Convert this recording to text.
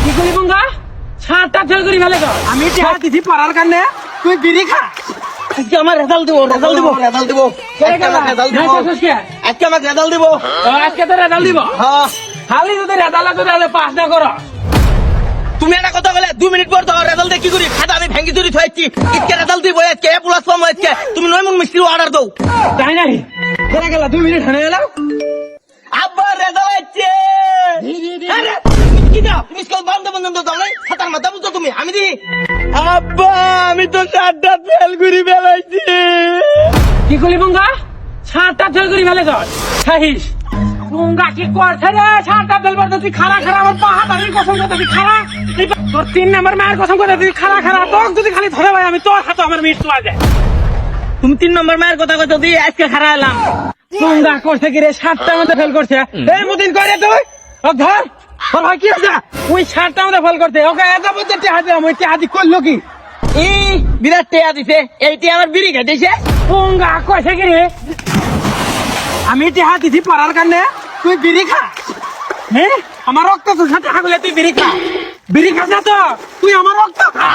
কি করি বঙ্গা ছাড়টা ফেল করি ফেলে তো আমি টিহা দিছি পড়ার কারণে তুই বিড়ি খা। আজকে আমার রেজাল্ট দিব আজকে আমার রেজাল্ট দিব আজকে তো রেজাল্ট দিব হ্যাঁ খালি যদি রেজাল্ট করে তাহলে পাস না করো তুমি একটা কথা বলে 2 মিনিট পর তো রেজাল্ট কি করি খাতা আমি ভেঙ্গি চুরি থইছি আজকে রেজাল্ট দিব আজকে এ প্লাস পাবো আজকে তুমি 9 মন মিষ্টি অর্ডার দাও তাই নাই কেনা গেলা 2 মিনিট হানে এলাম। আব্বা রেজাল্ট আছে আরে কি দাও তুমি স্কুল বন্ধ বন্ধ দাও নাই খাতার মাথা বুঝছো তুমি আমি দি আব্বা আমি তো চারটা ফেল করি ফেলাইছি কি করি বঙ্গা ছাড়টা ফেল করি ফেলে তো খাইস বঙ্গা কি করছে রে ছাড়টা ফেল করতে তুই খারা খারা আমার পা হাত আমি কসম করতে তুই খারা তোর 3 নাম্বার মায়ের কসম করতে তুই খারা খারা তোর যদি খালি ধরে ভাই আমি তোর হাতে আমার মৃত্যু আছে তুমি 3 নম্বর মায়ের কথা কথা দিয়ে আজকে খারা এলাম বঙ্গা করছে কি রে ছাড়টা মধ্যে ফেল করছে এই মুদিন করে তুই ও ধর তোর ভাই কি আছে ওই ছাড়টা মধ্যে ফেল করতে ওকে এত বছর টেহাদি আমি টেহাদি করলো কি এই বিরাট টেয়া দিছে এইটি আমার বিড়ি খেতেছে বঙ্গা করছে কি রে আমি টিহা দিছি পড়ার কারণে তুই বিড়ি খা। হ্যাঁ আমার রক্ত তো সাথে হাগুলে তুই বিড়ি খা বিড়ি খাস না তো তুই আমার রক্ত খা